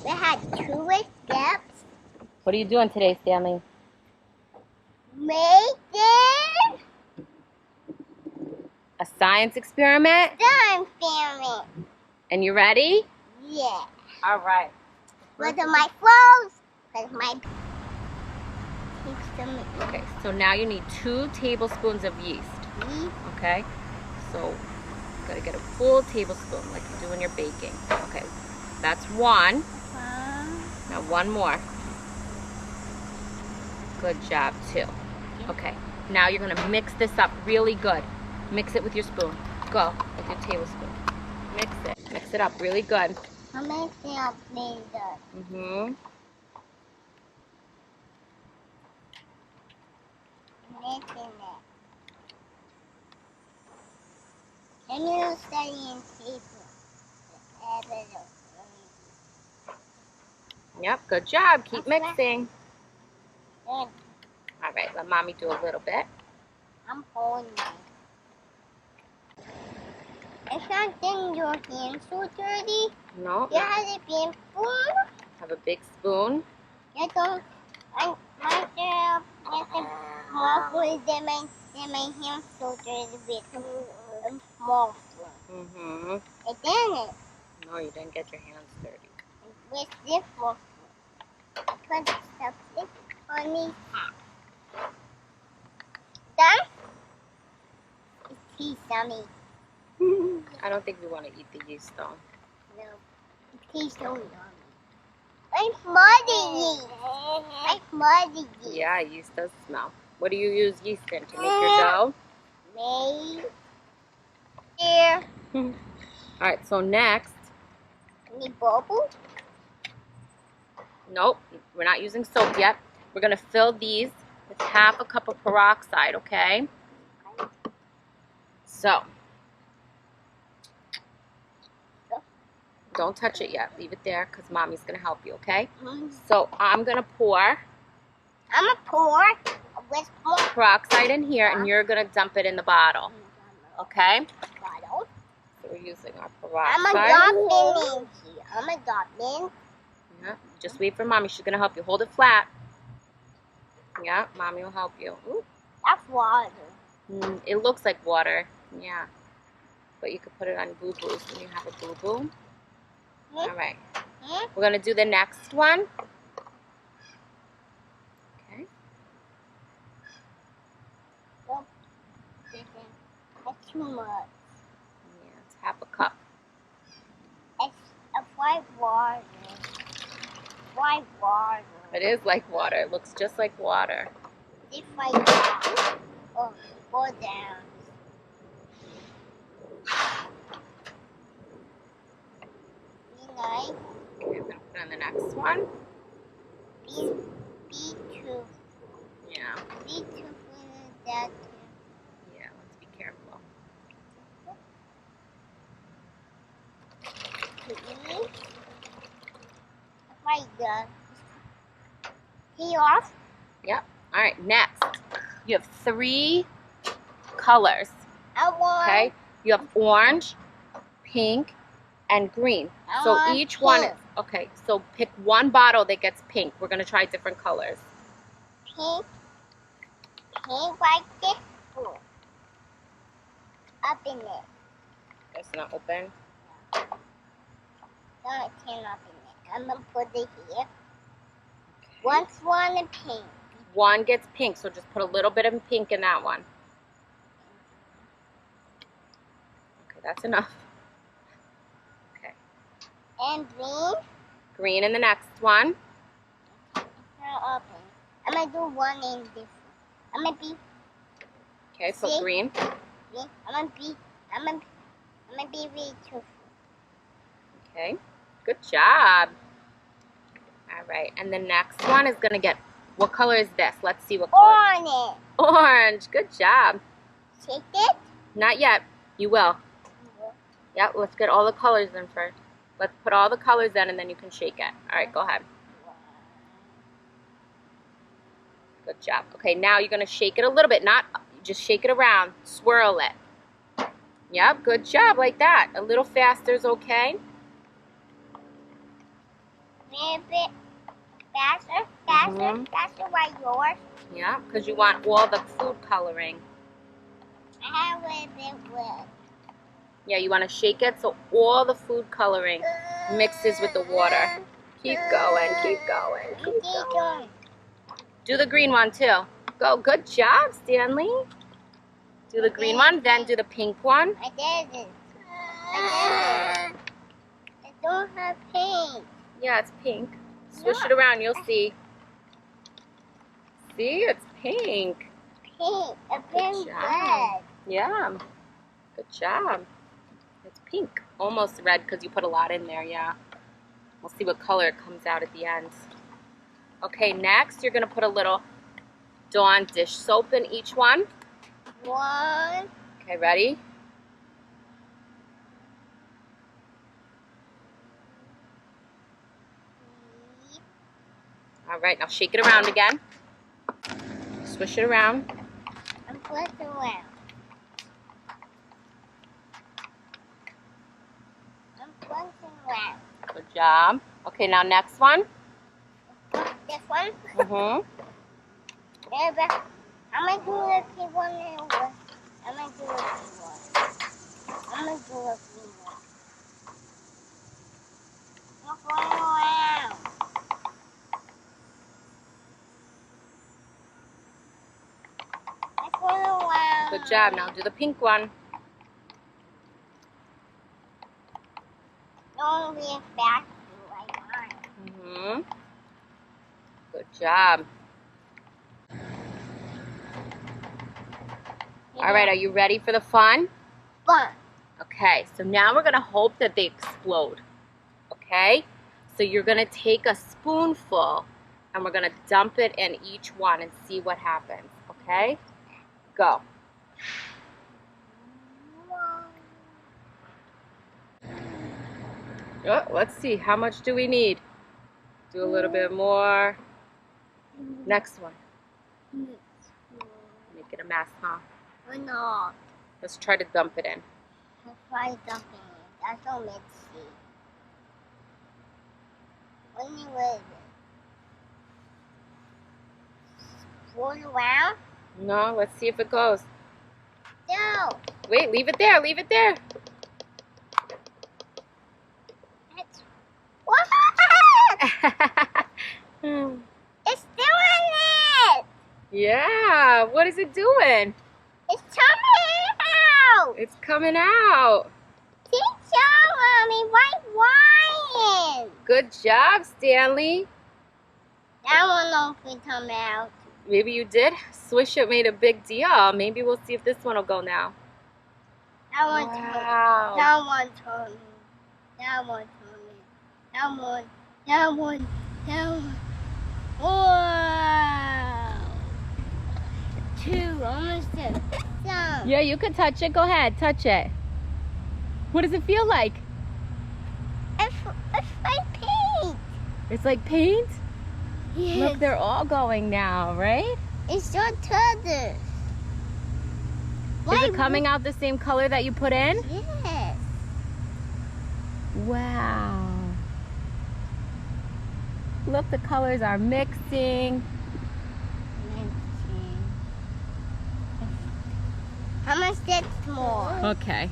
We had 2 steps. What are you doing today, Stanley? Making A science experiment? slime experiment. And you ready? Yeah. All right. With my clothes. With my... Okay, so now you need 2 tablespoons of yeast. Okay? So, you gotta get a full tablespoon like you do when you're baking. Okay, that's 1. Now 1 more. Good job, 2. Okay, now you're gonna mix this up really good. Mix it with your spoon. Go, with your tablespoon. Mix it. Mix it up really good. I'm mixing up really good. Mm-hmm. Mixing it. And you're studying paper. Yep, good job. Keep mixing. Good. All right, let mommy do a little bit. I'm holding it. It's not getting your hands so dirty. No. You have a big spoon. Have a big spoon. You don't. Myself get a small spoon. Then my hands so dirty with a small spoon. Mm-hmm. And then No, you didn't get your hands dirty. with this small spoon. Put stuff on these hats. Then it's tea yummy. I don't think we want to eat the yeast though. No, it tastes so yummy. I smell yeast. I smell yeast. Yeah, yeast does smell. What do you use yeast in to make your dough? Made here. All right, so next. Any bubble? Nope, we're not using soap yet. We're gonna fill these with half a cup of peroxide, okay? So, don't touch it yet. Leave it there because mommy's gonna help you, okay? So I'm gonna pour I'm gonna pour with more peroxide in here, and you're gonna dump it in the bottle, okay? bottle. So we're using our I'm gonna peroxide. drop it in here. I'm gonna drop in. Yeah, just wait for mommy. She's gonna help you. Hold it flat. Yeah, mommy will help you. Ooh. That's water. It looks like water. Yeah, but you could put it on boo-boos when you have a boo-boo. All right. We're gonna do the next one. Okay. That's too much. Yeah, it's half a cup. It's a white water. White water. It is like water. It looks just like water. It's like that. Oh, go down. Be nice. Okay, I'm gonna put on the next one. Be too. Yeah. Be too for that too. Yeah. Let's be careful. Like that. He off. Yep. All right. Next, you have 3 colors. I want. Okay. You have orange, pink, and green. I So want each one is pink. okay. So pick one bottle that gets pink. We're gonna try different colors. Pink. Pink like this. Blue. Up in it. It's not open. No, it can't up in it. I'm gonna put it here. One in pink. One gets pink, so just put a little bit of pink in that one. Okay, that's enough. Okay. And green. Green in the next one. It's not open. I'm gonna do one in this. I'm gonna be Okay, so See? green. green. I'm gonna be really truthful. Okay, good job. All right, and the next one is gonna get, what color is this? Let's see what color. On it. Orange, good job. Shake it. Not yet, you will. Yep, let's get all the colors in first. Let's put all the colors in and then you can shake it. All right, go ahead. Good job. Okay, now you're gonna shake it a little bit, not, just shake it around, swirl it. Yep, good job, like that. A little faster is okay. a bit faster, faster like yours. Yeah, because you want all the food coloring. I have a little bit wet. Yeah, you want to shake it so all the food coloring mixes with the water. Keep going, keep going, keep going. Do the green one too. Go, good job, Stanley. Do the green one, then do the pink one. I did it. I did it. I don't have paint. Yeah, it's pink. Swish it around, you'll see. See, it's pink. Pink. It's been job. red. Yeah, good job. It's pink. Almost red because you put a lot in there, yeah. We'll see what color it comes out at the end. Okay, next you're going to put a little Dawn dish soap in each one. One. Okay, ready? All right, now shake it around again. Swish it around. And put it around. And put it around. Good job. Okay, now next one. This one. Mm-hmm. I'm going to do the pink one and I'm going to do the pink one. I'm going to do the pink one. I'm going around. I'm going around. Good job. Now do the pink one. Don't be fast like mine. Mm-hmm. Good job. All right, are you ready for the fun? Fun. Okay, so now we're gonna hope that they explode. Okay? So you're gonna take a spoonful and we're gonna dump it in each one and see what happens. Okay? Go. Oh, let's see, how much do we need? Do a little bit more. Next one. Make it a mess, huh? No. Let's try to dump it in. Let's try dumping it. That's so messy. When you would roll around? No, let's see if it goes. No. Wait, leave it there, leave it there. It's what? It's doing it. Yeah, what is it doing? It's coming out. It's coming out. Teacher, Mommy, why wine? Good job, Stanley. I don't know if it come out. Maybe you did. Swish it made a big deal. Maybe we'll see if this one will go now. That one Wow. That one told me. That one told me. That one. That one. That one. Wow. Two. Almost there. Some. Yeah, you can touch it. Go ahead, touch it. What does it feel like? It's like paint. It's like paint? Yes. Look, they're all going now, right? It's your toddler. Is it coming out the same color that you put in? Yes. Wow. Look, the colors are mixing. How much that's more? Okay.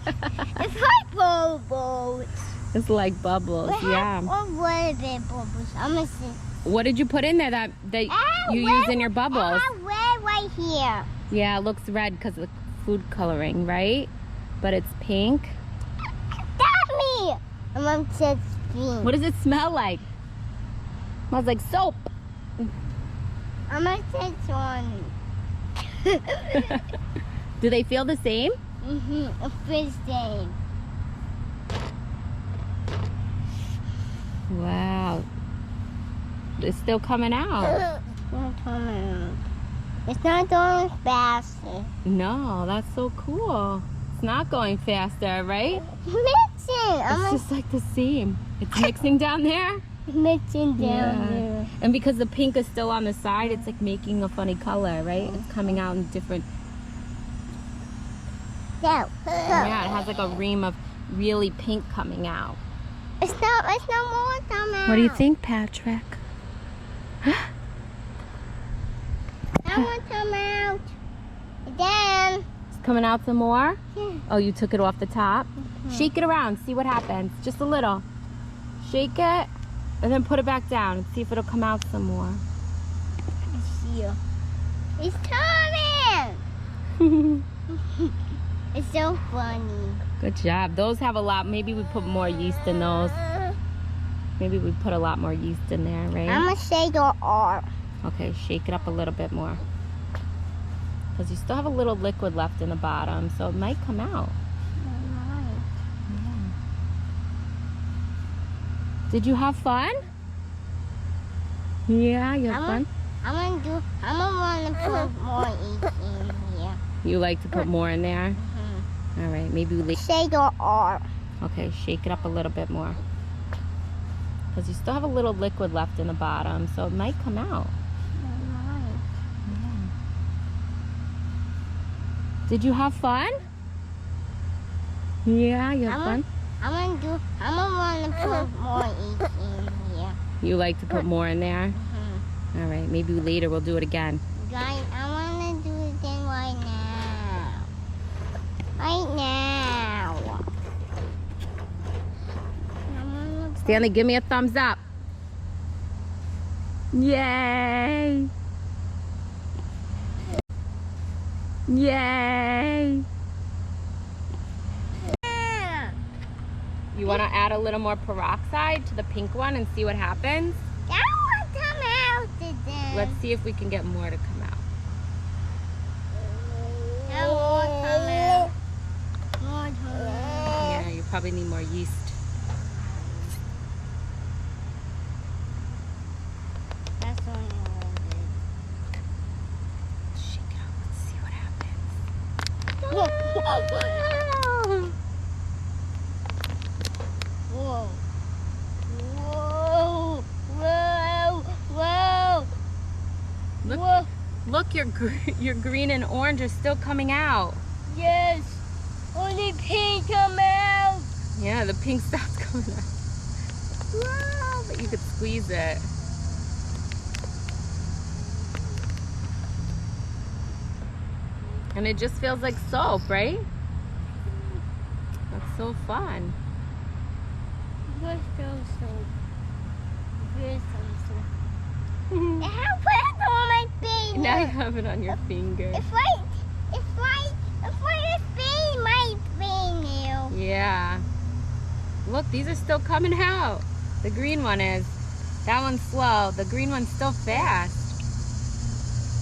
It's like bubbles. It's like bubbles, yeah. What little bit bubbles? I'm gonna see. What did you put in there that you use in your bubbles? Red right here. Yeah, it looks red because of the food coloring, right? But it's pink. That's me. I'm gonna say pink. What does it smell like? Smells like soap. I'm gonna say Johnny. Do they feel the same? A fish stain. Wow. It's still coming out. It's not going faster. No, that's so cool. It's not going faster, right? Mixing. It's just like the same. It's mixing down there? Mixing down there. And because the pink is still on the side, it's like making a funny color, right? It's coming out in different... So. Yeah, it has like a ream of really pink coming out. It's no more coming out. What do you think, Patrick? I want to come out. Again. It's coming out some more? Yeah. Oh, you took it off the top? Shake it around, see what happens. Just a little. Shake it, and then put it back down and see if it'll come out some more. Here. It's coming! It's so funny. Good job. Those have a lot. Maybe we put more yeast in those. Maybe we put a lot more yeast in there, right? I'm going to shake it off. Okay, shake it up a little bit more. Because you still have a little liquid left in the bottom, so it might come out. Yeah. Did you have fun? Yeah, you had fun? I'm gonna want to put more yeast in here. You like to put more in there? All right, maybe we Shake it off. Okay, shake it up a little bit more. Because you still have a little liquid left in the bottom, so it might come out. Yeah. Did you have fun? Yeah, you had fun? I'm gonna want to put more yeast in here. You like to put more in there? All right, maybe later we'll do it again. Guys, I want to do it again right now. Right now. Stanley, give me a thumbs up. Yay! Yay! You want to add a little more peroxide to the pink one and see what happens? I want to come out today. Let's see if we can get more to come out. I want to come out. Yeah, you probably need more yeast. That's all I wanted. Shake it up. Let's see what happens. Whoa. Whoa. Whoa. Whoa. Look, Whoa. look, your green and orange are still coming out. Yes. Only pink come out. Yeah, the pink stopped coming out. Wow, but you could squeeze it. And it just feels like soap, right? That's so fun. Good so. I have put it on my finger. Now you have it on your finger. It's like spin my fingernail. Yeah. Look, these are still coming out. The green one is. That one's slow. The green one's still fast.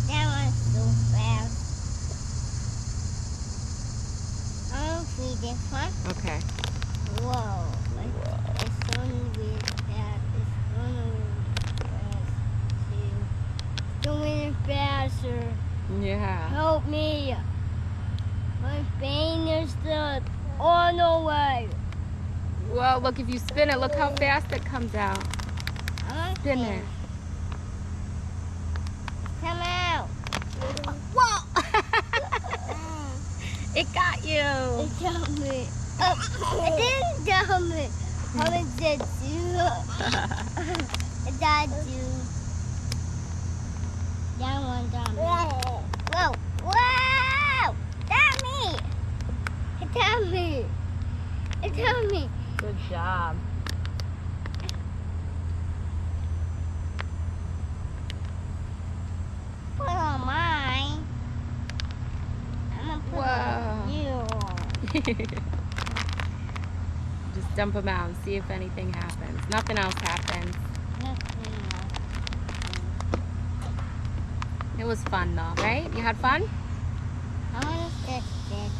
That one's so fast. I'll see this one. Okay. Whoa. It's only really fast. It's only really fast too. Doing it faster. Yeah. Help me. My finger's still on the way. Well, look, if you spin it, look how fast it comes out. Spin it. Come out. Whoa! It got you. It got me. It didn't got me. How did it do? It got you. That one got me. Whoa. Whoa! Got me. It got me. It got me. Good job. Put on mine. I'm gonna put on you. Just dump them out and see if anything happens. Nothing else happens. It was fun though, right? You had fun? I want to fix it.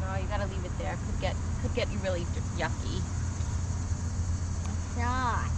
No, you gotta leave it there. Could get you really yucky. It's not.